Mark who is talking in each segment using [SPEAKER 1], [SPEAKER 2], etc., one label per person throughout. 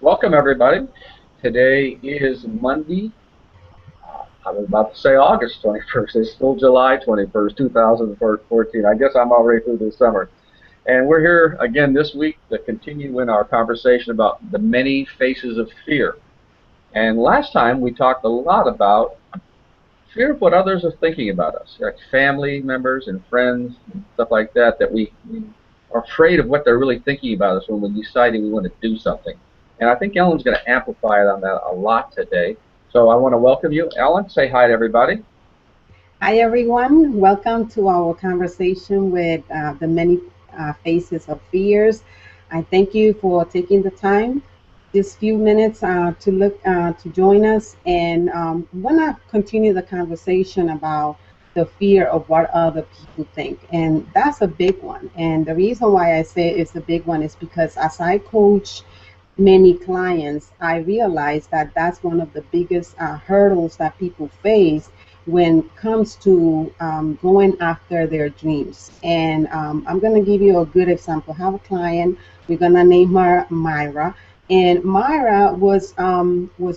[SPEAKER 1] Welcome, everybody. Today is Monday. I was about to say August 21st. It's still July 21st, 2014. I guess I'm already through the summer. And we're here again this week to continue in our conversation about the many faces of fear. And last time we talked a lot about fear of what others are thinking about us, like family members and friends and stuff like that, that we are afraid of what they're really thinking about us when we're deciding we want to do something. And I think Ellen's going to amplify it on that a lot today. So I want to welcome you. Ellen, say hi to everybody.
[SPEAKER 2] Hi, everyone. Welcome to our conversation with the many faces of fears. I thank you for taking the time, this few minutes to join us, and want to continue the conversation about the fear of what other people think, and that's a big one. And the reason why I say it's a big one is because as I coach many clients, I realize that that's one of the biggest hurdles that people face when it comes to going after their dreams. And I'm going to give you a good example. I have a client. We're going to name her Myra. And Myra was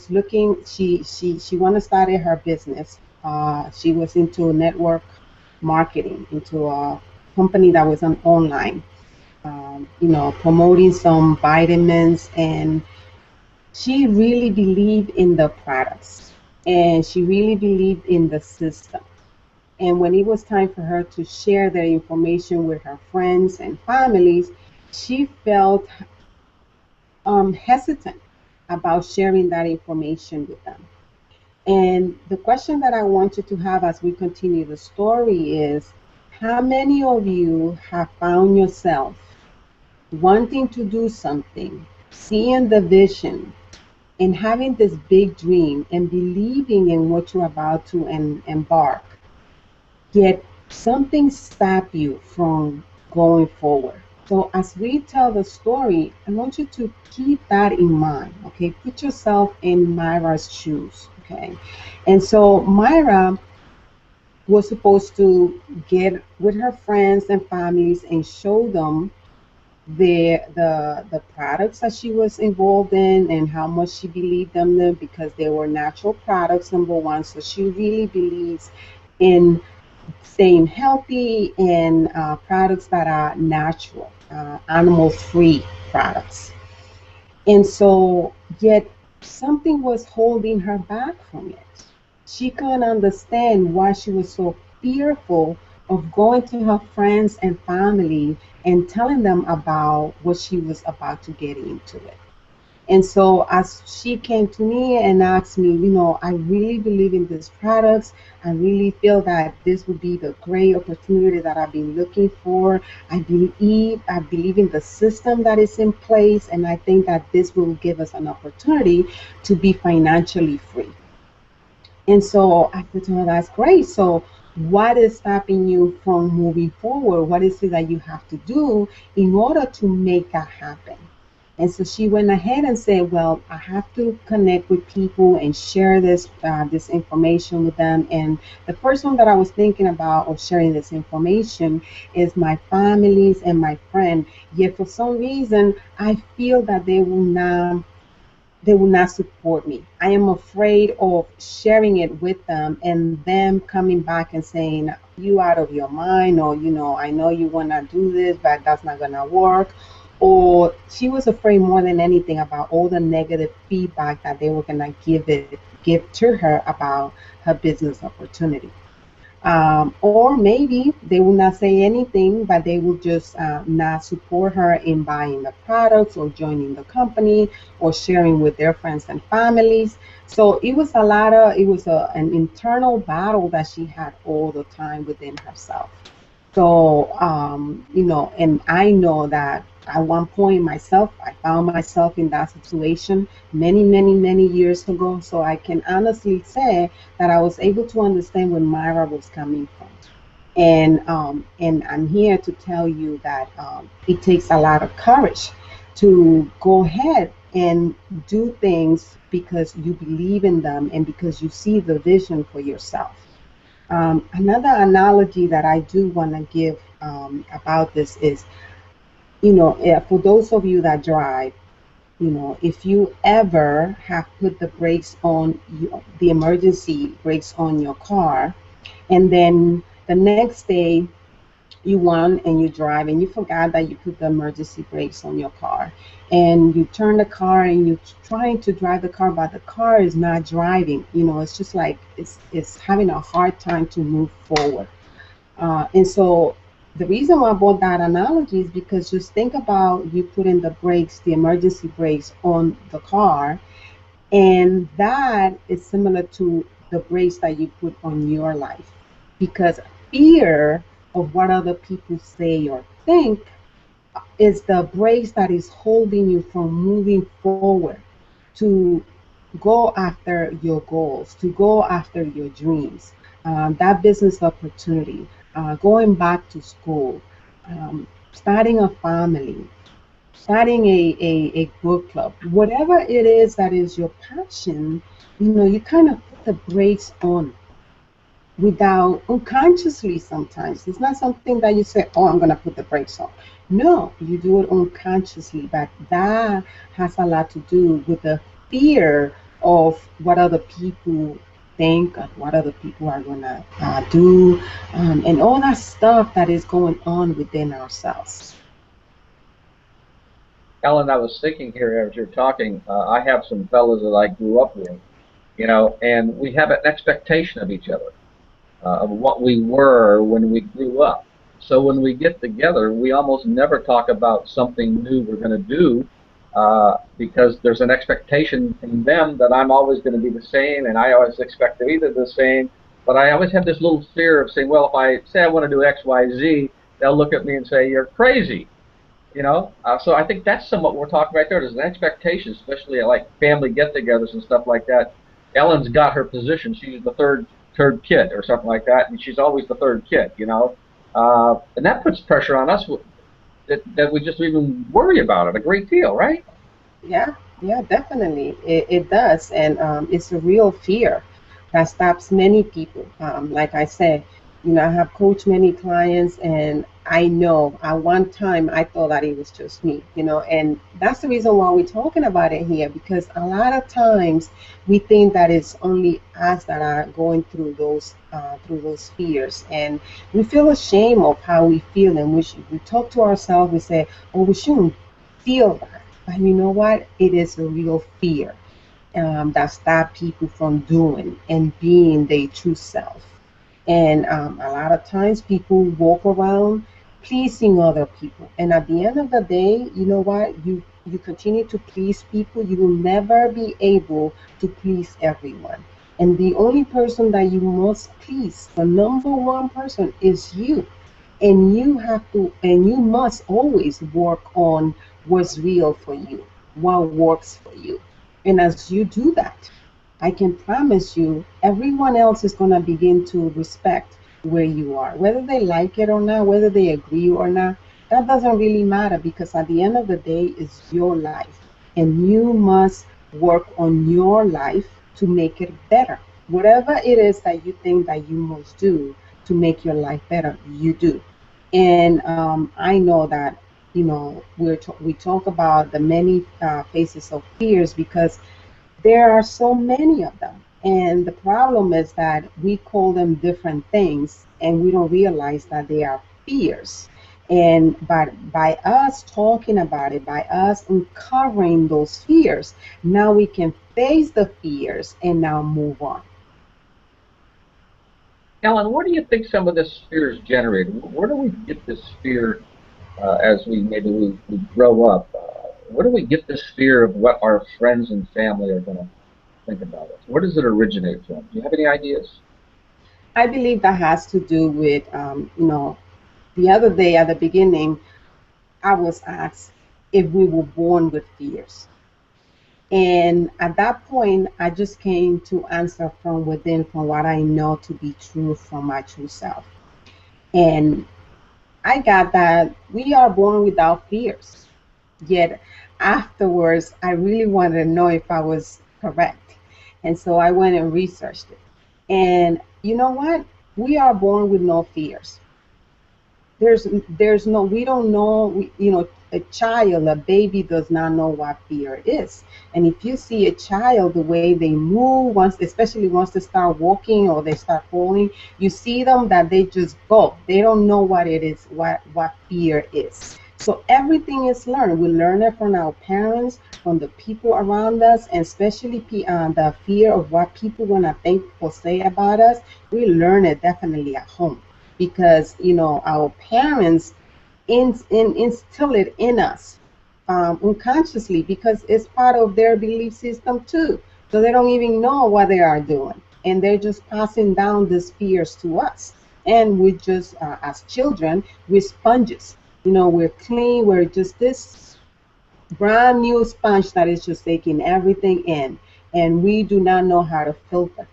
[SPEAKER 2] looking. She wanted to start her business. She was into network marketing, into a company that was on online, promoting some vitamins, and she really believed in the products, and she really believed in the system. And when it was time for her to share the information with her friends and families, she felt hesitant about sharing that information with them. And the question that I want you to have as we continue the story is, how many of you have found yourself wanting to do something, seeing the vision, and having this big dream and believing in what you're about to embark, yet something stop you from going forward? So as we tell the story, I want you to keep that in mind, okay? Put yourself in Myra's shoes, okay? And so Myra was supposed to get with her friends and families and show them the products that she was involved in and how much she believed in them, because they were natural products, number one. So she really believes in staying healthy and products that are natural, animal free products. And so, yet something was holding her back from it. She couldn't understand why she was so fearful of going to her friends and family and telling them about what she was about to get into it. And so as she came to me and asked me, I really believe in these products. I really feel that this would be the great opportunity that I've been looking for. I believe in the system that is in place, and I think that this will give us an opportunity to be financially free. And so I said to her, that's great. So what is stopping you from moving forward? What is it that you have to do in order to make that happen? And so she went ahead and said, well, I have to connect with people and share this information with them. And the first one that I was thinking about of sharing this information is my families and my friend. Yet for some reason, I feel that they will not support me. I am afraid of sharing it with them and them coming back and saying, you out of your mind, or, I know you want to do this, but that's not going to work. Or she was afraid more than anything about all the negative feedback that they were going to give to her about her business opportunity. Or maybe they will not say anything, but they will just not support her in buying the products or joining the company or sharing with their friends and families. So it was an internal battle that she had all the time within herself. So, and I know that at one point myself, I found myself in that situation many, many, many years ago. So I can honestly say that I was able to understand where Myra was coming from. And I'm here to tell you that it takes a lot of courage to go ahead and do things because you believe in them and because you see the vision for yourself. Another analogy that I do want to give about this is, for those of you that drive, If you ever have put the brakes on the emergency brakes on your car, and then the next day you won and you drive and you forgot that you put the emergency brakes on your car, and you turn the car and you're trying to drive the car, but the car is not driving. It's just like it's having a hard time to move forward. And so the reason why I brought that analogy is because just think about you putting the brakes, the emergency brakes on the car, and that is similar to the brakes that you put on your life. Because fear of what other people say or think is the brakes that is holding you from moving forward to go after your goals, to go after your dreams, that business opportunity, going back to school, starting a family, starting a book club, whatever it is that is your passion. You kind of put the brakes on without unconsciously sometimes. It's not something that you say, oh, I'm going to put the brakes on. No, you do it unconsciously, but that has a lot to do with the fear of what other people think and what other people are going to do, and all that stuff that is going on within ourselves.
[SPEAKER 1] Ellen, I was thinking here as you're talking, I have some fellows that I grew up with, and we have an expectation of each other, of what we were when we grew up. So when we get together, we almost never talk about something new we're going to do, because there's an expectation from them that I'm always going to be the same, and I always expect to be the same. But I always have this little fear of saying, well, if I say I want to do X, Y, Z, they'll look at me and say, you're crazy. So I think that's somewhat what we're talking right there. There's an expectation, especially at like family get-togethers and stuff like that. Ellen's got her position. She's the third kid or something like that, and she's always the third kid. And that puts pressure on us that we just even worry about it a great deal, right?
[SPEAKER 2] Yeah, yeah, definitely. It does. And it's a real fear that stops many people. Like I said, I have coached many clients, and I know at one time I thought that it was just me, and that's the reason why we're talking about it here, because a lot of times we think that it's only us that are going through those fears, and we feel ashamed of how we feel, and we talk to ourselves, we say, oh, we shouldn't feel that. But you know what? It is a real fear that stop people from doing and being their true self. And a lot of times people walk around pleasing other people. And at the end of the day, you know what? You continue to please people, you will never be able to please everyone. And the only person that you must please, the number one person, is you. And you must always work on what's real for you, what works for you. And as you do that, I can promise you everyone else is going to begin to respect where you are, whether they like it or not, whether they agree or not. That doesn't really matter, because at the end of the day, it's your life, and you must work on your life to make it better. Whatever it is that you think that you must do to make your life better, you do. And I know that we talk about the many faces of fears, because there are so many of them. And the problem is that we call them different things and we don't realize that they are fears. And but by us talking about it, by us uncovering those fears, now we can face the fears and now move on.
[SPEAKER 1] Ellen, where do you think some of this fear is generated? Where do we get this fear as we grow up? Where do we get this fear of what our friends and family are going to think about us? Where does it originate from? Do you have any ideas?
[SPEAKER 2] I believe that has to do with, the other day at the beginning, I was asked if we were born with fears. And at that point, I just came to answer from within, from what I know to be true from my true self. And I got that we are born without fears. Yet afterwards, I really wanted to know if I was correct. And so I went and researched it. And you know what? We are born with no fears. there's no, we don't know, you know, a child, a baby does not know what fear is. And if you see a child, the way they move, once, especially once they start walking or they start falling, you see them that they just go, they don't know what it is, what fear is. So everything is learned. We learn it from our parents, from the people around us, and especially the fear of what people gonna think or say about us. We learn it definitely at home, because you know our parents instill it in us unconsciously, because it's part of their belief system too. So they don't even know what they are doing, and they're just passing down these fears to us. And we just, as children, we're sponges. You know, we're clean. We're just this brand new sponge that is just taking everything in, and we do not know how to filter.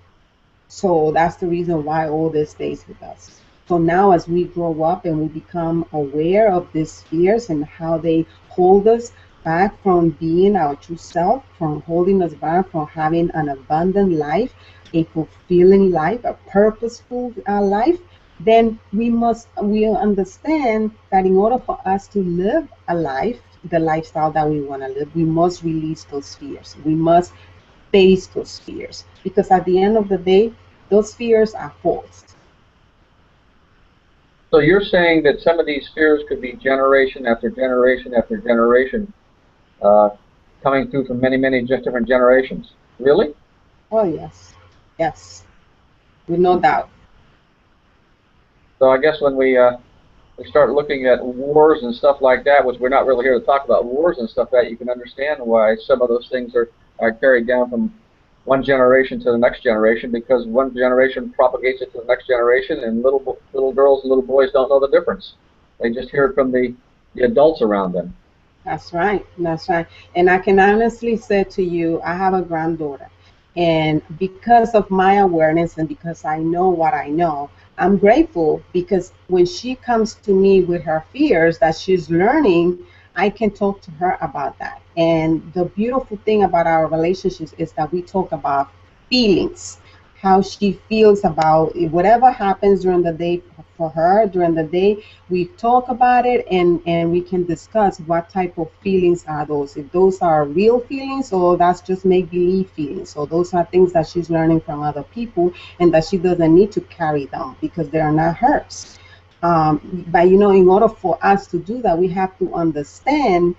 [SPEAKER 2] So that's the reason why all this stays with us. So now, as we grow up and we become aware of these fears and how they hold us back from being our true self, from holding us back from having an abundant life, a fulfilling life, a purposeful life, then we understand that in order for us to live a life, the lifestyle that we want to live, we must release those fears. We must face those fears, because at the end of the day, those fears are false.
[SPEAKER 1] So you're saying that some of these fears could be generation after generation after generation, uh, coming through from many, many just different generations. Really?
[SPEAKER 2] Oh, yes. Yes. With no doubt.
[SPEAKER 1] So I guess when we start looking at wars and stuff like that, which we're not really here to talk about wars and stuff like that, you can understand why some of those things are carried down from one generation to the next generation, because one generation propagates it to the next generation, and little girls and little boys don't know the difference. They just hear it from the adults around them.
[SPEAKER 2] That's right. That's right. And I can honestly say to you, I have a granddaughter. And because of my awareness and because I know what I know, I'm grateful, because when she comes to me with her fears that she's learning, I can talk to her about that. And the beautiful thing about our relationships is that we talk about feelings, how she feels about whatever happens during the day for her during the day. We talk about it, and we can discuss what type of feelings are those, if those are real feelings or that's just make believe feelings. So those are things that she's learning from other people, and that she doesn't need to carry them because they are not hers. But you know, in order for us to do that, we have to understand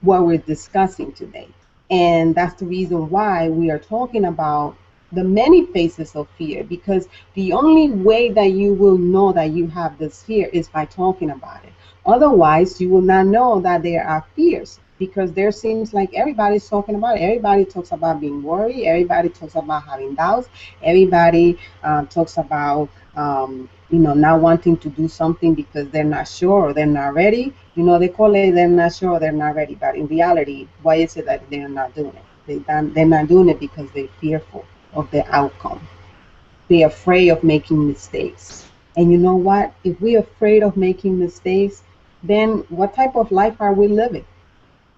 [SPEAKER 2] what we're discussing today. And that's the reason why we are talking about the many phases of fear, because the only way that you will know that you have this fear is by talking about it. Otherwise, you will not know that there are fears, because there seems like everybody's talking about it. Everybody talks about being worried. Everybody talks about having doubts. Everybody talks about not wanting to do something because they're not sure or they're not ready. You know, they call it they're not sure, they're not ready. But in reality, why is it that they're not doing it? They're not doing it because they're fearful of the outcome. They're afraid of making mistakes. And you know what? If we're afraid of making mistakes, then what type of life are we living?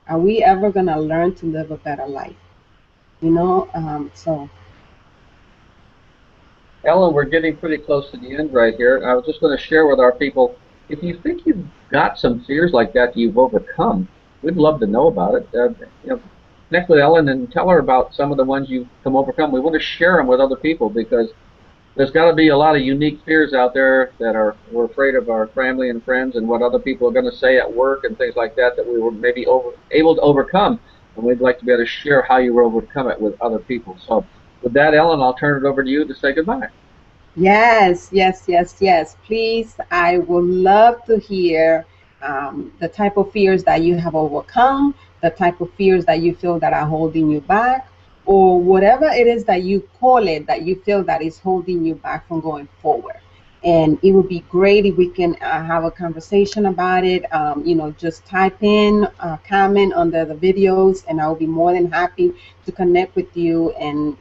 [SPEAKER 2] Are we ever going to learn to live a better life? You know, so
[SPEAKER 1] Ellen, we're getting pretty close to the end right here. I was just going to share with our people, if you think you've got some fears like that you've overcome, we'd love to know about it. Connect with Ellen and tell her about some of the ones you've come overcome. We want to share them with other people, because there's got to be a lot of unique fears out there that we're afraid of our family and friends and what other people are going to say at work and things like that we were maybe able to overcome, and we'd like to be able to share how you were overcome it with other people. So with that, Ellen, I'll turn it over to you to say goodbye.
[SPEAKER 2] yes, yes, yes, yes. Please, I would love to hear the type of fears that you have overcome, the type of fears that you feel that are holding you back, or whatever it is that you call it that you feel that is holding you back from going forward. And it would be great if we can have a conversation about it. Just type in a comment under the videos, and I'll be more than happy to connect with you, and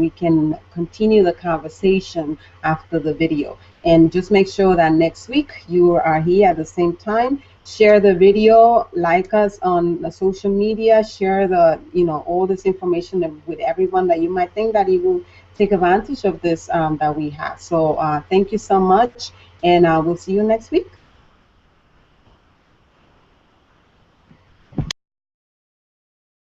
[SPEAKER 2] we can continue the conversation after the video. And just make sure that next week you are here at the same time. Share the video, like us on the social media, share all this information with everyone that you might think that it will take advantage of this that we have. So thank you so much, and we'll see you next week.